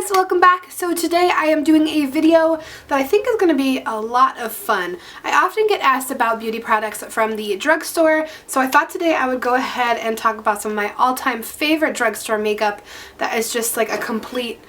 guys, welcome back. So today I am doing a video that I think is going to be a lot of fun. I often get asked about beauty products from the drugstore, so I thought today I would go ahead and talk about some of my all-time favorite drugstore makeup that is just like a complete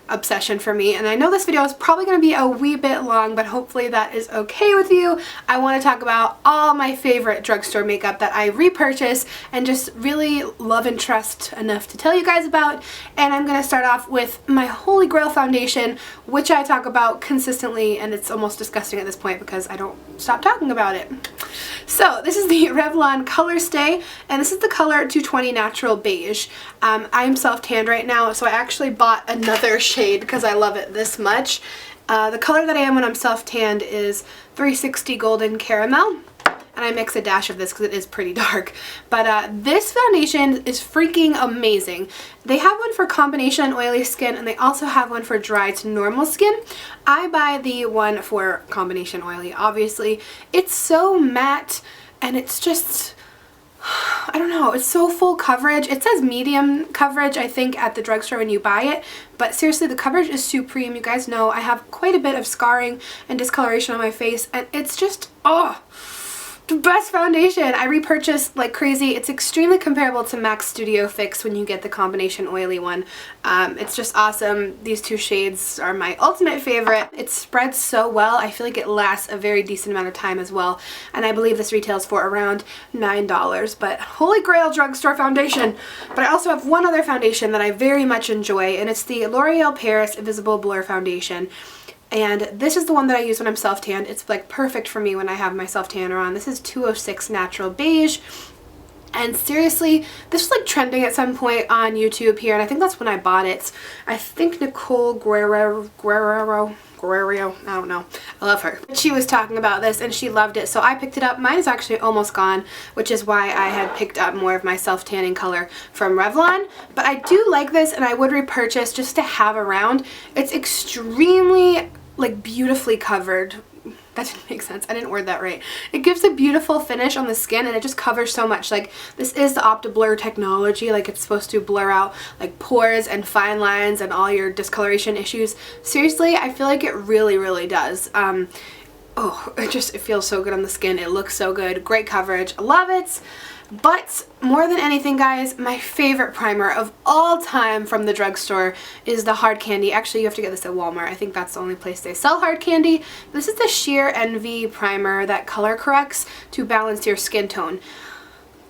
obsession for me. And I know this video is probably going to be a wee bit long, but hopefully that is okay with you. I want to talk about all my favorite drugstore makeup that I repurchase and just really love and trust enough to tell you guys about. And I'm going to start off with my Holy Grail foundation, which I talk about consistently, and it's almost disgusting at this point because I don't stop talking about it. So this is the Revlon Color Stay, and this is the color 220 Natural Beige. I'm self-tanned right now, so I actually bought another shade because I love it this much. The color that I am when I'm self-tanned is 360 Golden Caramel, and I mix a dash of this because it is pretty dark. But this foundation is freaking amazing. They have one for combination oily skin, and they also have one for dry to normal skin. I buy the one for combination oily, obviously. It's so matte, and it's just, I don't know, it's so full coverage. It says medium coverage, I think, at the drugstore when you buy it, but seriously, the coverage is supreme. You guys know I have quite a bit of scarring and discoloration on my face, and it's just, oh, the best foundation. I repurchased like crazy. It's extremely comparable to MAC Studio Fix when you get the combination oily one. It's just awesome. These two shades are my ultimate favorite. It spreads so well. I feel like it lasts a very decent amount of time as well, and I believe this retails for around $9, but Holy Grail drugstore foundation. But I also have one other foundation that I very much enjoy, and it's the L'Oreal Paris Visible Blur Foundation. And this is the one that I use when I'm self-tanned. It's like perfect for me when I have my self-tanner on. This is 206 Natural Beige. And seriously, this was like trending at some point on YouTube here, and I think that's when I bought it. I think Nicole Guerrero, I don't know. I love her. She was talking about this and she loved it, so I picked it up. Mine is actually almost gone, which is why I had picked up more of my self-tanning color from Revlon. But I do like this, and I would repurchase just to have around. It's extremely like beautifully covered. That didn't make sense. I didn't word that right. It gives a beautiful finish on the skin, and it just covers so much. Like, this is the Opti Blur technology. Like, it's supposed to blur out like pores and fine lines and all your discoloration issues. Seriously, I feel like it really, really does. Oh, it feels so good on the skin. It looks so good. Great coverage. I love it. But more than anything, guys, my favorite primer of all time from the drugstore is the Hard Candy. Actually, you have to get this at Walmart. I think that's the only place they sell Hard Candy. This is the Sheer Envy primer that color corrects to balance your skin tone.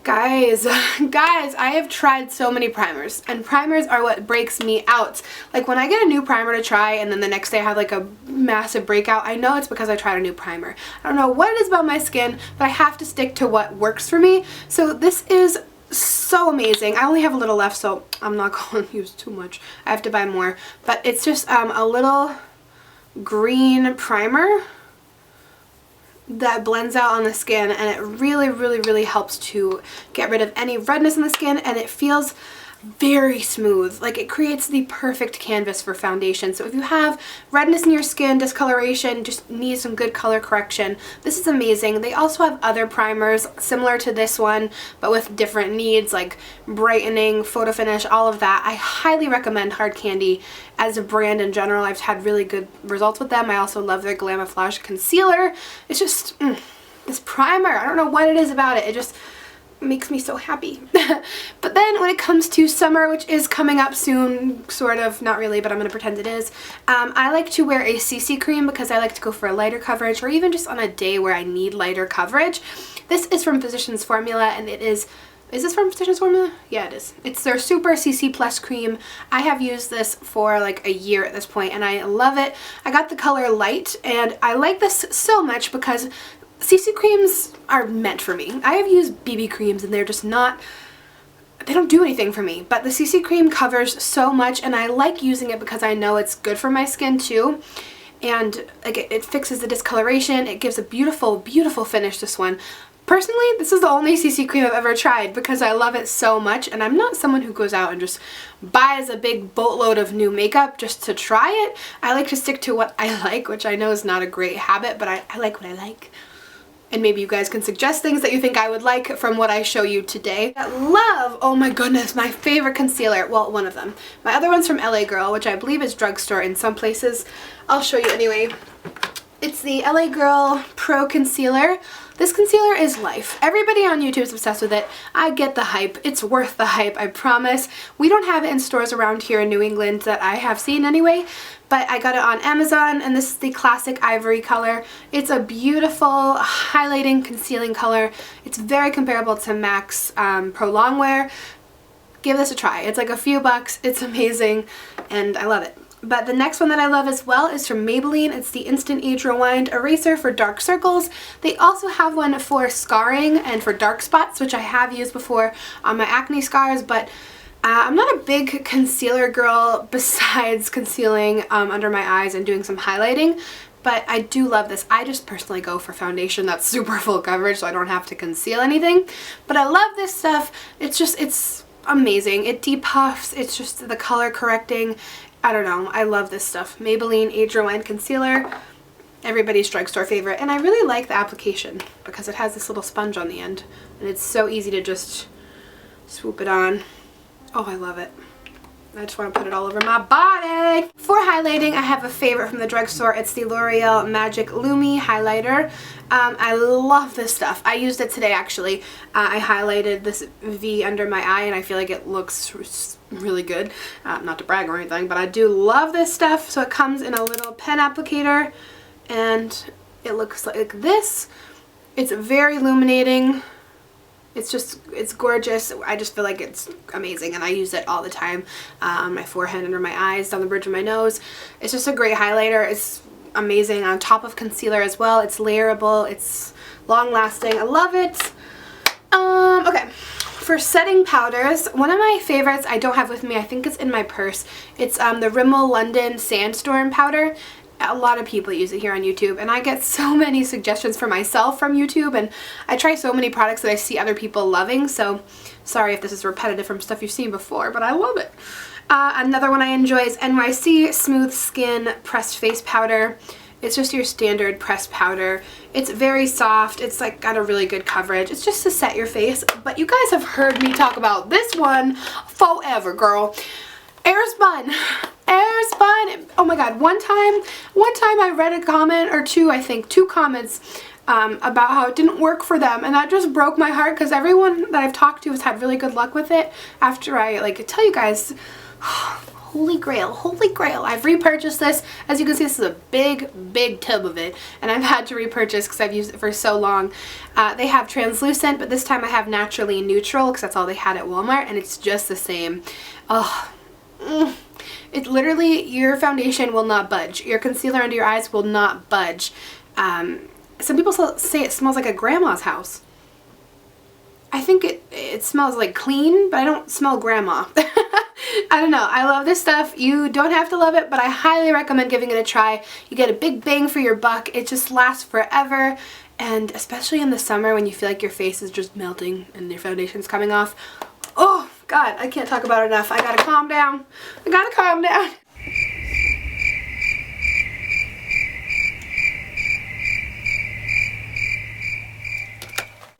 Guys, I have tried so many primers, and primers are what breaks me out. Like, when I get a new primer to try and then the next day I have like a massive breakout, I know it's because I tried a new primer. I don't know what it is about my skin, but I have to stick to what works for me. So this is so amazing. I only have a little left, so I'm not going to use too much. I have to buy more. But it's just a little green primer that blends out on the skin, and it really, really, really helps to get rid of any redness in the skin, and it feels very smooth. Like, it creates the perfect canvas for foundation. So if you have redness in your skin, discoloration, just need some good color correction, this is amazing. They also have other primers similar to this one, but with different needs, like brightening, photo finish, all of that. I highly recommend Hard Candy as a brand in general. I've had really good results with them. I also love their Glamouflage concealer. It's just, this primer, I don't know what it is about it. It just makes me so happy. But then when it comes to summer, which is coming up soon, sort of, not really, but I'm going to pretend it is, I like to wear a CC cream because I like to go for a lighter coverage, or even just on a day where I need lighter coverage. This is from Physicians Formula, and it is this from Physicians Formula? Yeah, it is. It's their Super CC Plus cream. I have used this for like a year at this point, and I love it. I got the color Light, and I like this so much because CC creams are meant for me. I have used BB creams and they're just not, they don't do anything for me, but the CC cream covers so much, and I like using it because I know it's good for my skin too. And like, it fixes the discoloration. It gives a beautiful, beautiful finish, this one. Personally, this is the only CC cream I've ever tried because I love it so much, and I'm not someone who goes out and just buys a big boatload of new makeup just to try it. I like to stick to what I like, which I know is not a great habit, but I like what I like. and maybe you guys can suggest things that you think I would like from what I show you today. I love, oh my goodness, my favorite concealer. Well, one of them. My other one's from LA Girl, which I believe is Drugstore in some places. I'll show you anyway. It's the LA Girl Pro Concealer. This concealer is life. Everybody on YouTube is obsessed with it. I get the hype. It's worth the hype, I promise. We don't have it in stores around here in New England that I have seen anyway, but I got it on Amazon, and this is the classic ivory color. It's a beautiful highlighting, concealing color. It's very comparable to MAC's Pro Longwear. Give this a try. It's like a few bucks. It's amazing, and I love it. But the next one that I love as well is from Maybelline. It's the Instant Age Rewind Eraser for dark circles. They also have one for scarring and for dark spots, which I have used before on my acne scars, but I'm not a big concealer girl besides concealing under my eyes and doing some highlighting, but I do love this. I just personally go for foundation that's super full coverage so I don't have to conceal anything, but I love this stuff. It's amazing. It depuffs. It's just the color correcting. I don't know. I love this stuff. Maybelline Age Rewind Concealer. Everybody's drugstore favorite. And I really like the application because it has this little sponge on the end. And it's so easy to just swoop it on. Oh, I love it. I just want to put it all over my body. For highlighting, I have a favorite from the drugstore. It's the L'Oreal Magic Lumi Highlighter. I love this stuff. I used it today, actually. I highlighted this V under my eye, and I feel like it looks really good. Not to brag or anything, but I do love this stuff. So it comes in a little pen applicator, and it looks like this. It's very illuminating. It's gorgeous. I just feel like it's amazing, and I use it all the time on my forehead, under my eyes, down the bridge of my nose. It's just a great highlighter. It's amazing on top of concealer as well. It's layerable. It's long lasting. I love it. Okay. For setting powders, one of my favorites I don't have with me, I think it's in my purse. It's the Rimmel London Sandstorm powder. A lot of people use it here on YouTube, and I get so many suggestions for myself from YouTube, and I try so many products that I see other people loving, so sorry if this is repetitive from stuff you've seen before, but I love it. Another one I enjoy is NYC Smooth Skin Pressed Face Powder. It's just your standard pressed powder. It's very soft. It's like got a really good coverage. It's just to set your face, but you guys have heard me talk about this one forever, girl. Airspun. Airspun. Oh my god, one time I read a comment or two, I think, 2 comments about how it didn't work for them, and that just broke my heart because everyone that I've talked to has had really good luck with it after I tell you guys. Holy grail, holy grail. I've repurchased this. As you can see, this is a big tub of it, and I've had to repurchase because I've used it for so long. They have translucent, but this time I have naturally neutral because that's all they had at Walmart, and it's just the same. Oh, it literally, your foundation will not budge. Your concealer under your eyes will not budge. Some people say it smells like a grandma's house. I think it smells like clean, but I don't smell grandma. I don't know. I love this stuff. You don't have to love it, but I highly recommend giving it a try. You get a big bang for your buck. It just lasts forever, and especially in the summer when you feel like your face is just melting and your foundation's coming off. Oh, God, I can't talk about it enough. I gotta calm down. I gotta calm down.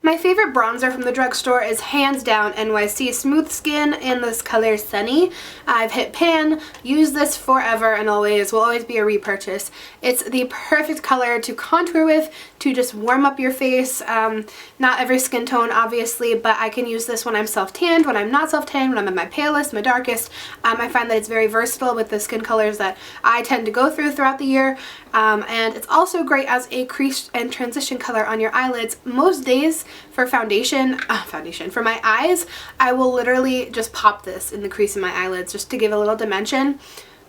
My favorite bronzer from the drugstore is hands down NYC Smooth Skin in this color Sunny. I've hit pan, used this forever and always, will always be a repurchase. It's the perfect color to contour with, to just warm up your face. Not every skin tone obviously, but I can use this when I'm self-tanned, when I'm not self-tanned, when I'm at my palest, my darkest. I find that it's very versatile with the skin colors that I tend to go throughout the year. And it's also great as a crease and transition color on your eyelids. Most days for foundation, for my eyes, I will literally just pop this in the crease of my eyelids just to give a little dimension.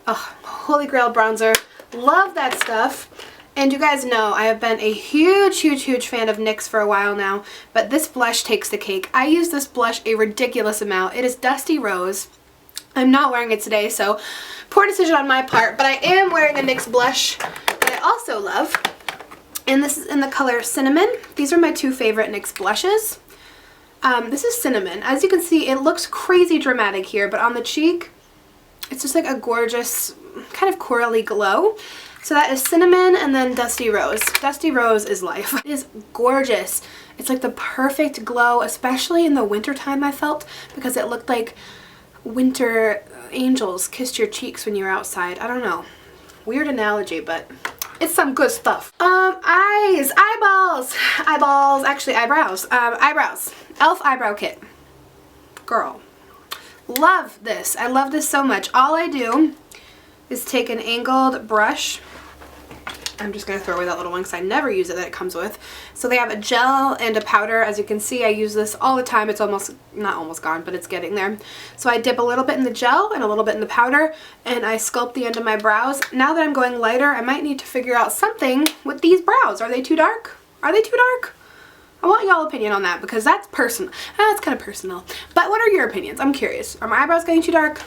Oh, holy grail bronzer. Love that stuff. And you guys know I have been a huge fan of NYX for a while now, but this blush takes the cake. I use this blush a ridiculous amount. It is Dusty Rose. I'm not wearing it today, so poor decision on my part, but I am wearing a NYX blush that I also love, and this is in the color Cinnamon. These are my 2 favorite NYX blushes. This is Cinnamon. As you can see, it looks crazy dramatic here, but on the cheek, it's just like a gorgeous kind of corally glow. So that is Cinnamon and then Dusty Rose. Dusty Rose is life. It is gorgeous. It's like the perfect glow, especially in the wintertime I felt, because it looked like winter angels kissed your cheeks when you were outside. I don't know. Weird analogy, but it's some good stuff. Eyes, eyeballs, actually eyebrows. Eyebrows. e.l.f. eyebrow kit. Girl. Love this. I love this so much. All I do is take an angled brush. I'm just going to throw away that little one because I never use it that it comes with. So they have a gel and a powder. As you can see, I use this all the time. It's not almost gone, but it's getting there. So I dip a little bit in the gel and a little bit in the powder, and I sculpt the end of my brows. Now that I'm going lighter, I might need to figure out something with these brows. Are they too dark? Are they too dark? I want y'all opinion on that because that's personal. That's kind of personal. But what are your opinions? I'm curious. Are my eyebrows getting too dark?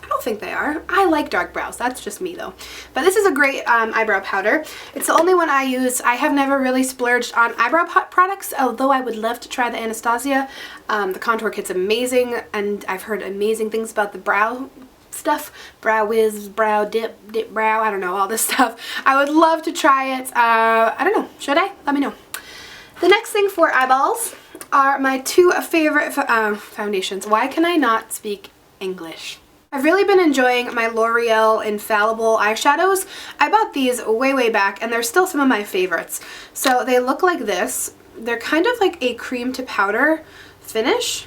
I don't think they are. I like dark brows. That's just me though. But this is a great eyebrow powder. It's the only one I use. I have never really splurged on eyebrow products, although I would love to try the Anastasia. The contour kit's amazing, and I've heard amazing things about the brow stuff. Brow Wiz, brow dip brow, I don't know, all this stuff. I would love to try it. I don't know. Should I? Let me know. The next thing for eyeballs are my two favorite foundations. Why can I not speak English? I've really been enjoying my L'Oreal Infallible eyeshadows. I bought these way back and they're still some of my favorites. So they look like this. They're kind of like a cream to powder finish,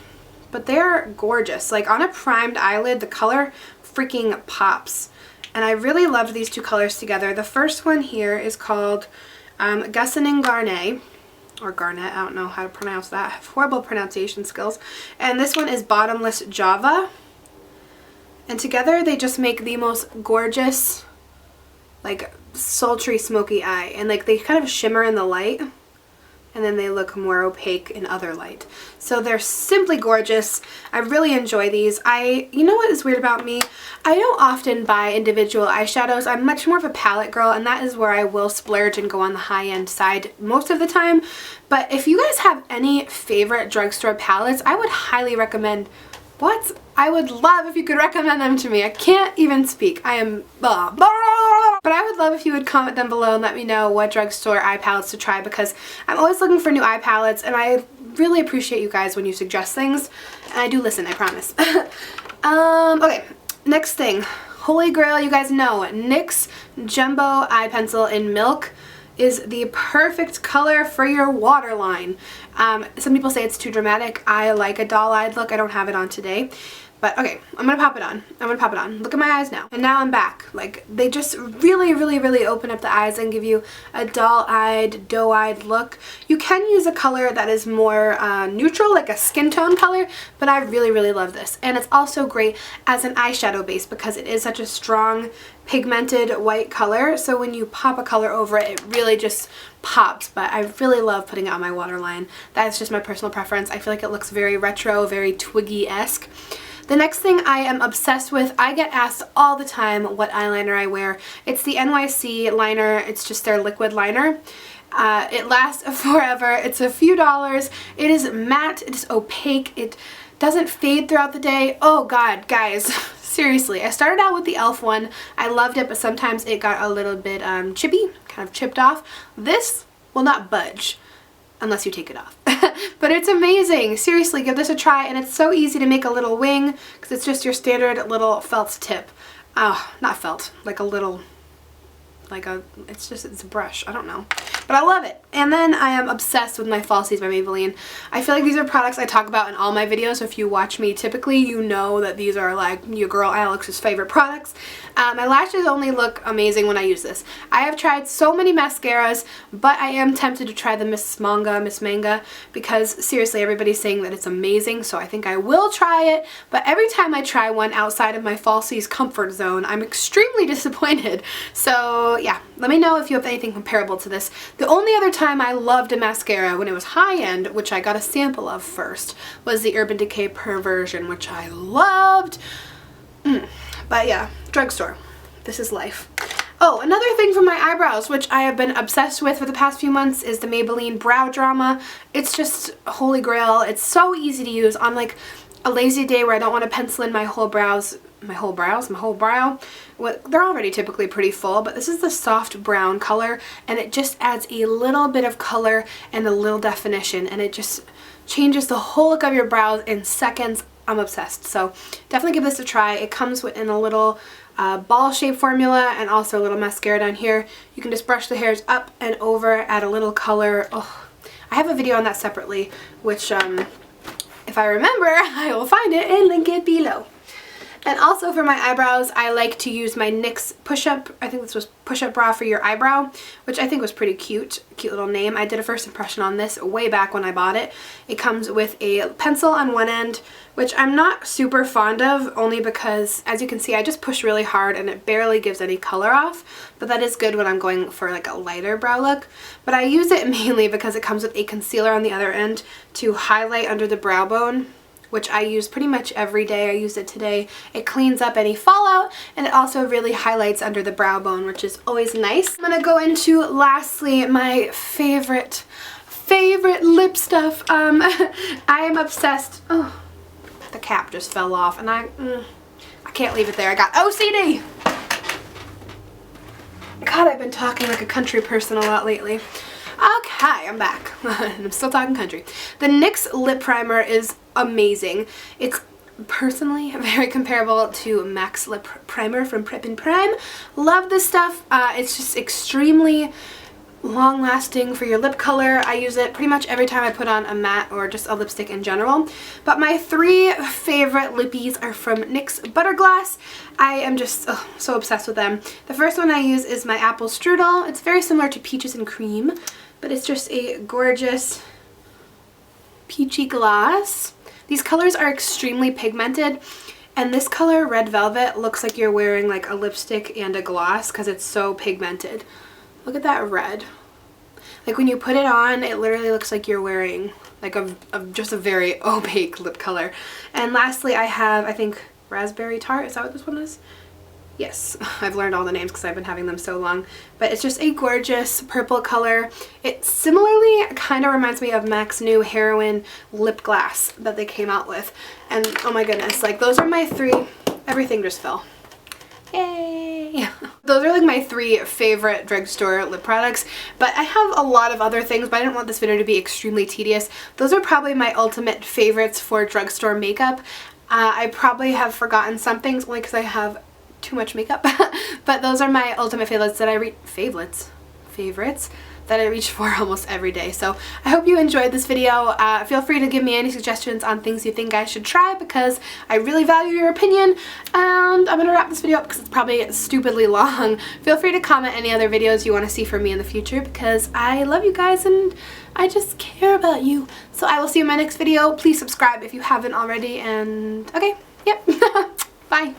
but they're gorgeous. Like on a primed eyelid, the color freaking pops. And I really loved these two colors together. The first one here is called Ghassanin Garnet. Or Garnet, I don't know how to pronounce that. I have horrible pronunciation skills. And this one is Bottomless Java. And together they just make the most gorgeous, like, sultry smoky eye. And like they kind of shimmer in the light, and then they look more opaque in other light. So they're simply gorgeous. I really enjoy these. You know what is weird about me? I don't often buy individual eyeshadows. I'm much more of a palette girl, and that is where I will splurge and go on the high-end side most of the time. But if you guys have any favorite drugstore palettes, I would highly recommend. What? I would love if you could recommend them to me. I can't even speak. I am blah, blah, blah. But I would love if you would comment down below and let me know what drugstore eye palettes to try, because I'm always looking for new eye palettes, and I really appreciate you guys when you suggest things. And I do listen, I promise. Okay, next thing. Holy grail, you guys know. NYX Jumbo Eye Pencil in Milk is the perfect color for your waterline. Some people say it's too dramatic. I like a doll-eyed look. I don't have it on today. But okay, I'm gonna pop it on. I'm gonna pop it on. Look at my eyes now. And now I'm back. Like, they just really open up the eyes and give you a doll-eyed, doe-eyed look. You can use a color that is more neutral, like a skin tone color, but I really love this. And it's also great as an eyeshadow base because it is such a strong pigmented white color, so when you pop a color over it, it really just pops. But I really love putting it on my waterline. That's just my personal preference. I feel like it looks very retro, very Twiggy-esque. The next thing I am obsessed with, I get asked all the time what eyeliner I wear. It's the NYC liner. It's just their liquid liner. It lasts forever. It's a few dollars. It is matte. It is opaque. It doesn't fade throughout the day. Oh God, guys. Seriously, I started out with the e.l.f. one. I loved it, but sometimes it got a little bit chippy, kind of chipped off. This will not budge unless you take it off. But it's amazing. Seriously, give this a try, and it's so easy to make a little wing because it's just your standard little felt tip. Oh, not felt, like a little, it's a brush. I don't know. But I love it. And then I am obsessed with my Falsies by Maybelline. I feel like these are products I talk about in all my videos. So if you watch me typically, you know that these are like your girl Alex's favorite products. My lashes only look amazing when I use this. I have tried so many mascaras, but I am tempted to try the Miss Manga, because seriously, everybody's saying that it's amazing, so I think I will try it. But every time I try one outside of my Falsies comfort zone, I'm extremely disappointed. So yeah, let me know if you have anything comparable to this. The only other time I loved a mascara when it was high-end, which I got a sample of first, was the Urban Decay Perversion, which I loved. But yeah, drugstore. This is life. Oh, another thing for my eyebrows, which I have been obsessed with for the past few months, is the Maybelline Brow Drama. It's just holy grail. It's so easy to use on like a lazy day where I don't want to pencil in my whole brows. my whole brows, my whole brow. They're already typically pretty full, but this is the soft brown color, and it just adds a little bit of color and a little definition, and it just changes the whole look of your brows in seconds. I'm obsessed. So definitely give this a try. It comes in a little ball shape formula and also a little mascara down here. You can just brush the hairs up and over, add a little color. Oh, I have a video on that separately, which if I remember, I will find it and link it below. And also for my eyebrows, I like to use my NYX push-up, I think this was push-up bra for your eyebrow, which I think was pretty cute. Cute little name. I did a first impression on this way back when I bought it. It comes with a pencil on one end, which I'm not super fond of, only because, as you can see, I just push really hard and it barely gives any color off. But that is good when I'm going for like a lighter brow look. But I use it mainly because it comes with a concealer on the other end to highlight under the brow bone, which I use pretty much every day. I used it today. It cleans up any fallout, and it also really highlights under the brow bone, which is always nice. I'm gonna go into, lastly, my favorite lip stuff. I am obsessed. Oh, the cap just fell off, and I can't leave it there. I got OCD. God, I've been talking like a country person a lot lately. Okay, I'm back. I'm still talking country. The NYX lip primer is amazing. It's personally very comparable to MAC's lip primer from Prep and Prime. Love this stuff. It's just extremely long lasting for your lip color. I use it pretty much every time I put on a matte or just a lipstick in general. But my three favorite lippies are from NYX Butterglass. I am just so obsessed with them. The first one I use is my Apple Strudel. It's very similar to Peaches and Cream, but it's just a gorgeous peachy gloss. These colors are extremely pigmented, and this color, Red Velvet, looks like you're wearing like a lipstick and a gloss because it's so pigmented. Look at that red. Like when you put it on, it literally looks like you're wearing like just a very opaque lip color. And lastly, I have, I think, Raspberry Tart. Is that what this one is? Yes, I've learned all the names because I've been having them so long. But it's just a gorgeous purple color. It similarly kind of reminds me of MAC's new Heroin lip gloss that they came out with. And oh my goodness, like those are my three. Everything just fell. Yay! Those are like my three favorite drugstore lip products, but I have a lot of other things, but I didn't want this video to be extremely tedious. Those are probably my ultimate favorites for drugstore makeup. I probably have forgotten some things only because I have too much makeup, but those are my ultimate favorites that I favorites that I reach for almost every day. So I hope you enjoyed this video. Feel free to give me any suggestions on things you think I should try because I really value your opinion. And I'm gonna wrap this video up because it's probably stupidly long. Feel free to comment any other videos you want to see from me in the future because I love you guys and I just care about you. So I will see you in my next video. Please subscribe if you haven't already, and okay, yep. Bye.